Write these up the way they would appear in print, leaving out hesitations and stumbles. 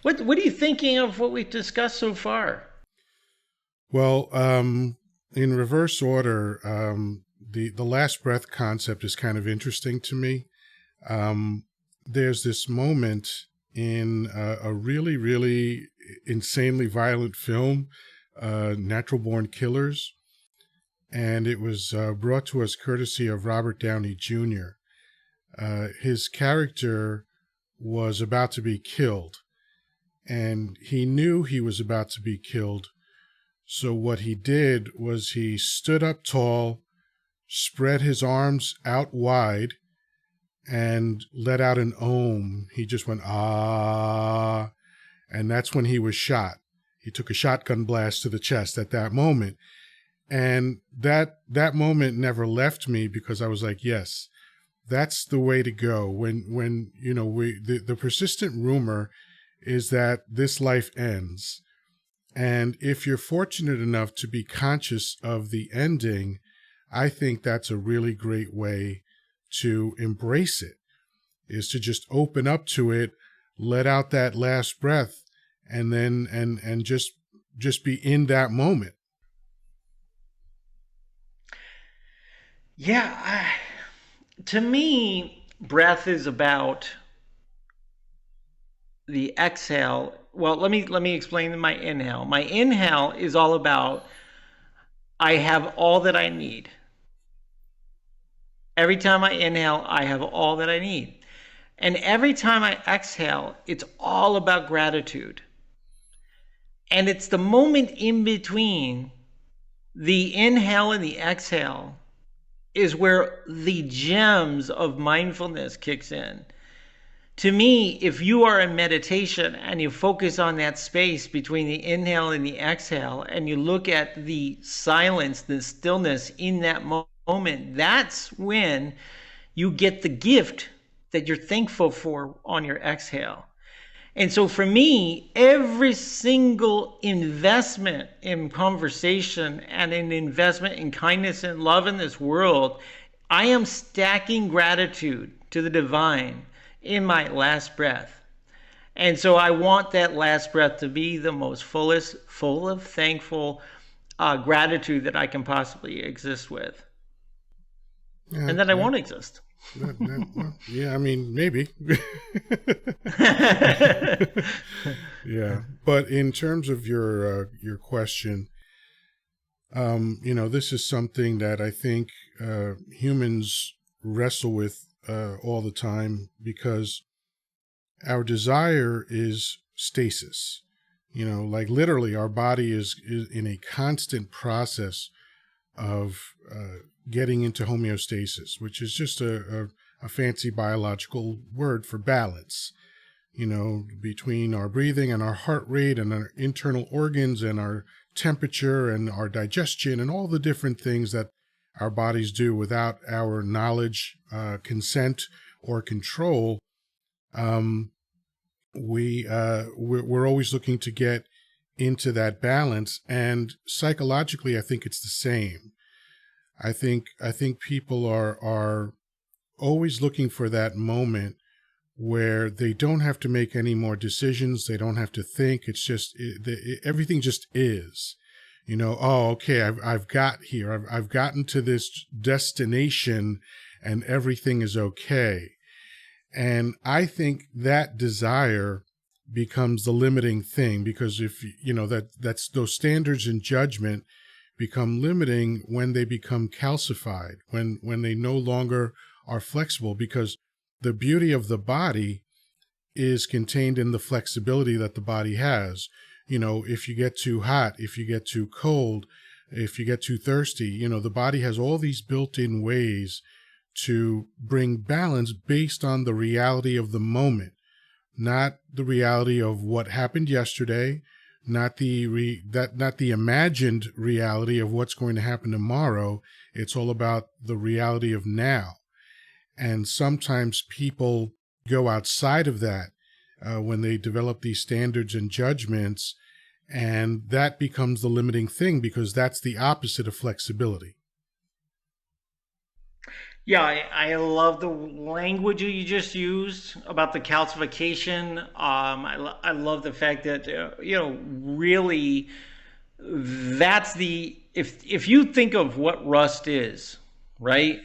What are you thinking of what we've discussed so far? Well, in reverse order, the last breath concept is kind of interesting to me. Um, there's this moment in a really, really insanely violent film, Natural Born Killers, and it was brought to us courtesy of Robert Downey Jr. His character was about to be killed, and he knew he was about to be killed. So what he did was he stood up tall, spread his arms out wide, and let out an ohm. He just went, ah, and that's when he was shot. He took a shotgun blast to the chest at that moment. And that moment never left me because I was like, yes, that's the way to go. When the persistent rumor is that this life ends. And if you're fortunate enough to be conscious of the ending, I think that's a really great way to embrace it, is to just open up to it, let out that last breath, and then and just be in that moment. Yeah, to me, breath is about the exhale. Well, let me explain my inhale. My inhale is all about I have all that I need. Every time I inhale, I have all that I need. And every time I exhale, it's all about gratitude. And it's the moment in between the inhale and the exhale is where the gems of mindfulness kicks in. To me, if you are in meditation and you focus on that space between the inhale and the exhale, and you look at the silence, the stillness in that moment, that's when you get the gift that you're thankful for on your exhale. And so for me, every single investment in conversation and an investment in kindness and love in this world, I am stacking gratitude to the divine in my last breath. And so I want that last breath to be the most fullest, full of thankful gratitude that I can possibly exist with. Yeah, And that I yeah. won't exist. Well, yeah, I mean, maybe. Yeah, but in terms of your question, this is something that I think humans wrestle with all the time because our desire is stasis. Like literally, our body is in a constant process of getting into homeostasis, which is just a fancy biological word for balance, between our breathing and our heart rate and our internal organs and our temperature and our digestion and all the different things that our bodies do without our knowledge, consent, or control. Um, we're always looking to get into that balance, and psychologically, I think it's the same. I think people are always looking for that moment where they don't have to make any more decisions. They don't have to think. It's just everything just is. Oh, okay, I've got here. I've gotten to this destination, and everything is okay. And I think that desire becomes the limiting thing because if that's those standards and judgment become limiting when they become calcified, when they no longer are flexible, because the beauty of the body is contained in the flexibility that the body has. If you get too hot, if you get too cold, if you get too thirsty, the body has all these built-in ways to bring balance based on the reality of the moment, not the reality of what happened yesterday, not not the imagined reality of what's going to happen tomorrow. It's all about the reality of now. And sometimes people go outside of that when they develop these standards and judgments, and that becomes the limiting thing because that's the opposite of flexibility. Yeah, I love the language you just used about the calcification. I love the fact that really that's the if you think of what rust is, right?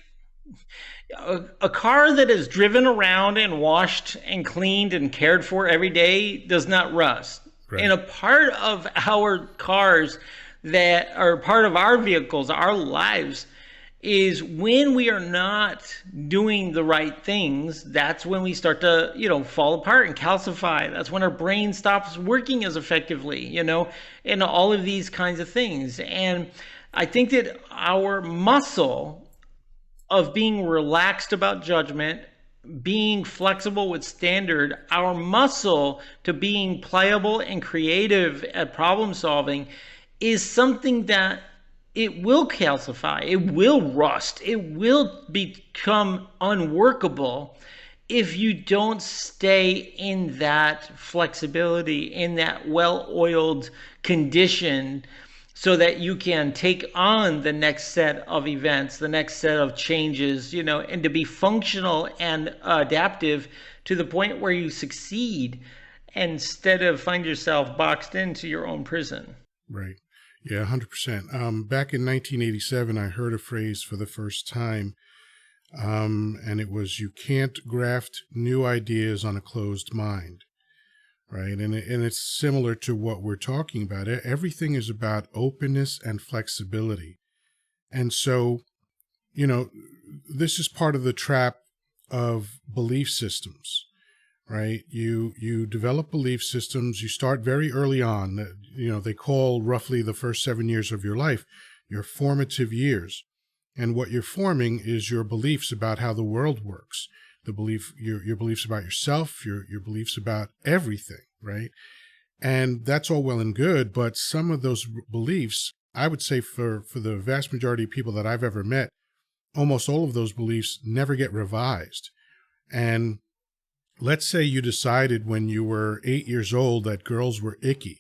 A car that is driven around and washed and cleaned and cared for every day does not rust. And Right. a part of our cars that are part of our vehicles, our lives, is when we are not doing the right things, that's when we start to, fall apart and calcify. That's when our brain stops working as effectively, and all of these kinds of things. And I think that our muscle of being relaxed about judgment, being flexible with standard, our muscle to being pliable and creative at problem solving is something that it will calcify, it will rust, it will become unworkable if you don't stay in that flexibility, in that well oiled condition, so that you can take on the next set of events, the next set of changes, and to be functional and adaptive to the point where you succeed instead of find yourself boxed into your own prison. Right. Yeah, 100%. Back in 1987, I heard a phrase for the first time, and it was, "You can't graft new ideas on a closed mind." Right. And it's similar to what we're talking about. Everything is about openness and flexibility. And so, you know, this is part of the trap of belief systems, right? You develop belief systems, you start very early on. They call roughly the first 7 years of your life your formative years. And what you're forming is your beliefs about how the world works, your beliefs about yourself, your beliefs about everything, right? And that's all well and good, but some of those beliefs, I would say for the vast majority of people that I've ever met, almost all of those beliefs never get revised. And let's say you decided when you were 8 years old that girls were icky.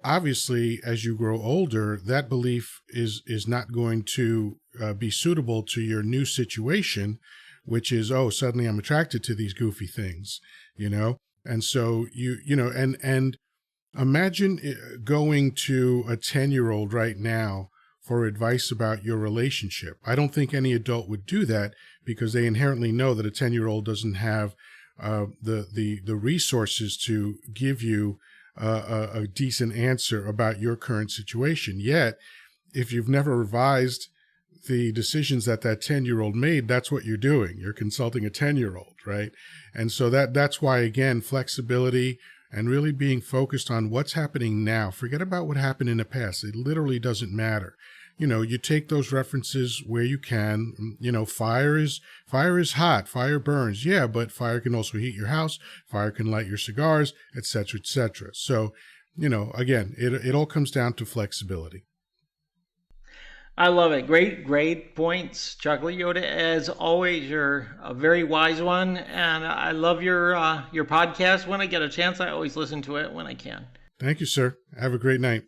Obviously, as you grow older, that belief is not going to be suitable to your new situation, which is, oh, suddenly I'm attracted to these goofy things, And so and imagine going to a 10-year-old right now for advice about your relationship. I don't think any adult would do that because they inherently know that a 10-year-old doesn't have the resources to give you a decent answer about your current situation. Yet, if you've never revised the decisions that 10-year-old made, that's what you're doing. You're consulting a 10-year-old, right? And so that's why, again, flexibility and really being focused on what's happening now. Forget about what happened in the past. It literally doesn't matter. You take those references where you can. Fire is hot, fire burns. Yeah, but fire can also heat your house. Fire can light your cigars, et cetera, et cetera. So, again, it all comes down to flexibility. I love it. Great points, Chocolate Yoddah. As always, you're a very wise one, and I love your podcast. When I get a chance, I always listen to it when I can. Thank you, sir. Have a great night.